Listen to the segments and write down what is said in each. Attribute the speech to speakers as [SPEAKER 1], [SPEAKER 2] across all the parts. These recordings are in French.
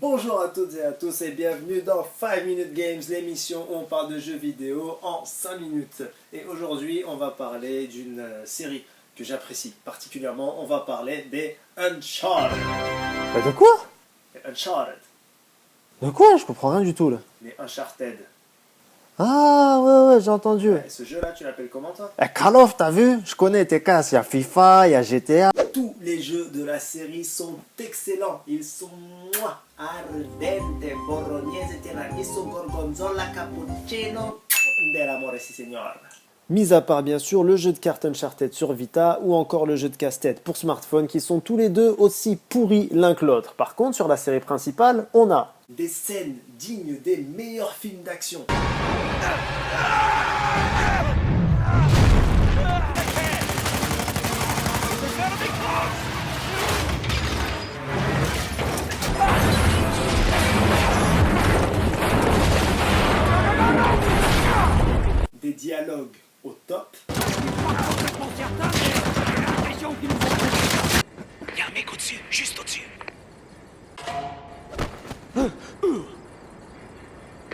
[SPEAKER 1] Bonjour à toutes et à tous et bienvenue dans 5 Minute Games, l'émission où on parle de jeux vidéo en 5 minutes. Et aujourd'hui, on va parler d'une série que j'apprécie particulièrement. On va parler des Uncharted.
[SPEAKER 2] De quoi?
[SPEAKER 1] Les Uncharted.
[SPEAKER 2] De quoi? Je comprends rien du tout là.
[SPEAKER 1] Les Uncharted.
[SPEAKER 2] Ah ouais, j'ai entendu.
[SPEAKER 1] Et ce jeu-là, tu l'appelles comment toi?
[SPEAKER 2] Call of, t'as vu? Je connais tes casses, il y a FIFA, il y a GTA.
[SPEAKER 1] Tous les jeux de la série sont excellents. Ils sont ardente, bolognese, tiramisu, gorgonzola, cappuccino, dell'amore, si signor. Mis à part bien sûr le jeu de cartes Uncharted sur Vita ou encore le jeu de casse-tête pour smartphone qui sont tous les deux aussi pourris l'un que l'autre. Par contre sur la série principale, on a des scènes dignes des meilleurs films d'action. Des dialogues au top.
[SPEAKER 3] Il y a un mec au-dessus, juste au-dessus. Il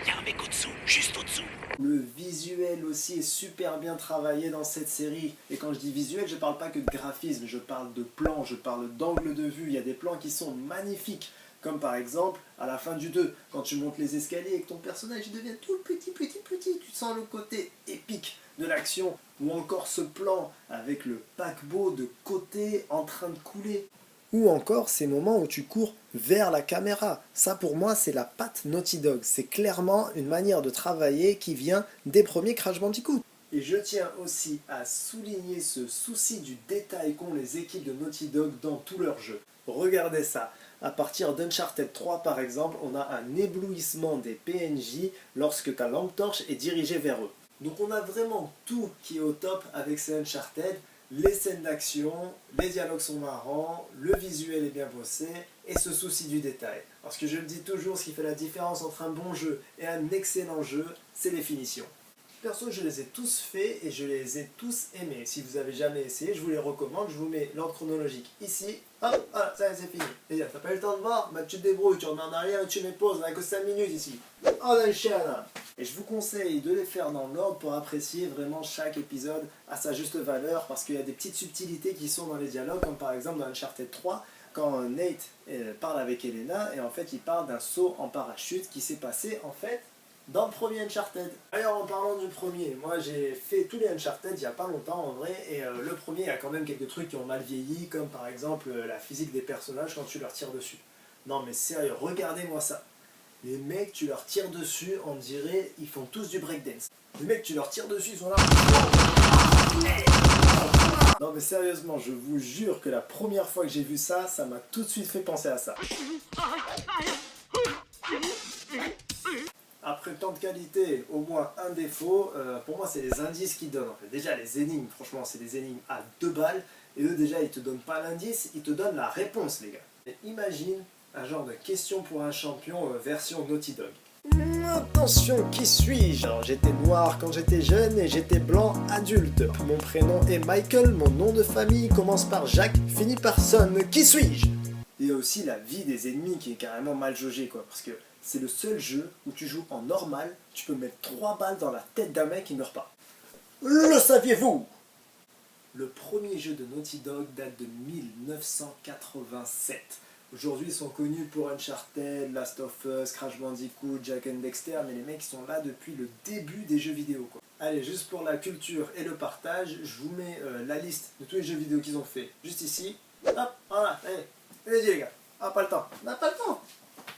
[SPEAKER 3] y a un mec au-dessous, juste au-dessous.
[SPEAKER 1] Le visuel aussi est super bien travaillé dans cette série. Et quand je dis visuel, je parle pas que de graphisme, je parle de plans, je parle d'angle de vue. Il y a des plans qui sont magnifiques. Comme par exemple, à la fin du 2, quand tu montes les escaliers et que ton personnage devient tout petit, tu sens le côté épique de l'action. Ou encore ce plan avec le paquebot de côté en train de couler. Ou encore ces moments où tu cours vers la caméra. Ça pour moi c'est la patte Naughty Dog. C'est clairement une manière de travailler qui vient des premiers Crash Bandicoot. Et je tiens aussi à souligner ce souci du détail qu'ont les équipes de Naughty Dog dans tous leurs jeux. Regardez ça. À partir d'Uncharted 3 par exemple, on a un éblouissement des PNJ lorsque ta lampe torche est dirigée vers eux. Donc on a vraiment tout qui est au top avec ces Uncharted. Les scènes d'action, les dialogues sont marrants, le visuel est bien bossé et ce souci du détail. Parce que je le dis toujours, ce qui fait la différence entre un bon jeu et un excellent jeu, c'est les finitions. Perso, je les ai tous faits et je les ai tous aimés. Si vous avez jamais essayé, je vous les recommande. Je vous mets l'ordre chronologique ici. Hop, voilà, ça c'est fini. Et t'as pas eu le temps de voir, bah tu te débrouilles, tu remets en arrière et tu mets pause. On a que 5 minutes ici. Oh la chienne. Et je vous conseille de les faire dans l'ordre pour apprécier vraiment chaque épisode à sa juste valeur. Parce qu'il y a des petites subtilités qui sont dans les dialogues, comme par exemple dans Uncharted 3, quand Nate parle avec Elena et en fait il parle d'un saut en parachute qui s'est passé en fait dans le premier Uncharted. D'ailleurs en parlant du premier, moi j'ai fait tous les Uncharted il n'y a pas longtemps en vrai, et le premier il y a quand même quelques trucs qui ont mal vieilli, comme par exemple la physique des personnages quand tu leur tires dessus. Non mais sérieux, regardez-moi ça. Les mecs tu leur tires dessus, on dirait ils font tous du breakdance. Les mecs tu leur tires dessus, ils sont là. Non mais sérieusement, je vous jure que la première fois que j'ai vu ça, ça m'a tout de suite fait penser à ça. Après tant de qualité, au moins un défaut, pour moi c'est les indices qu'ils donnent en fait. Déjà les énigmes, franchement c'est des énigmes à 2 balles, et eux déjà ils te donnent pas l'indice, ils te donnent la réponse les gars. Et imagine un genre de question pour un champion version Naughty Dog. Attention, qui suis-je? Alors j'étais noir quand j'étais jeune et j'étais blanc adulte. Mon prénom est Michael, mon nom de famille commence par Jacques, finit par Son. Qui suis-je? Il y a aussi la vie des ennemis qui est carrément mal jaugée quoi, parce que c'est le seul jeu où tu joues en normal, tu peux mettre 3 balles dans la tête d'un mec qui meurt pas. Le saviez-vous? Le premier jeu de Naughty Dog date de 1987. Aujourd'hui ils sont connus pour Uncharted, Last of Us, Crash Bandicoot, Jak and Dexter, mais les mecs sont là depuis le début des jeux vidéo quoi. Allez, juste pour la culture et le partage, je vous mets la liste de tous les jeux vidéo qu'ils ont fait juste ici. Hop, voilà, allez les gars, ah pas le temps, on n'a pas le temps.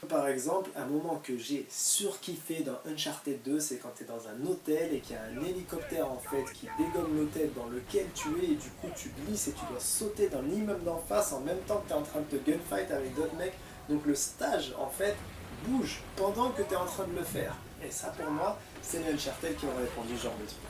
[SPEAKER 1] Par exemple, un moment que j'ai surkiffé dans Uncharted 2, c'est quand tu es dans un hôtel et qu'il y a un hélicoptère en fait qui dégomme l'hôtel dans lequel tu es, et du coup tu glisses et tu dois sauter dans l'immeuble d'en face en même temps que tu es en train de te gunfight avec d'autres mecs. Donc le stage en fait bouge pendant que tu es en train de le faire. Et ça pour moi, c'est les Uncharted qui ont répondu ce genre de truc.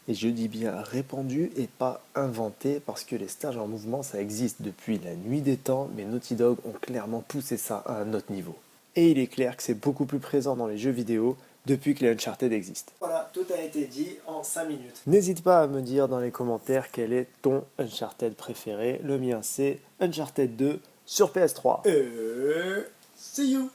[SPEAKER 1] Et je dis bien répandu et pas inventé, parce que les stages en mouvement ça existe depuis la nuit des temps, mais Naughty Dog ont clairement poussé ça à un autre niveau. Et il est clair que c'est beaucoup plus présent dans les jeux vidéo depuis que les Uncharted existent. Voilà, tout a été dit en 5 minutes. N'hésite pas à me dire dans les commentaires quel est ton Uncharted préféré. Le mien c'est Uncharted 2 sur PS3. See you!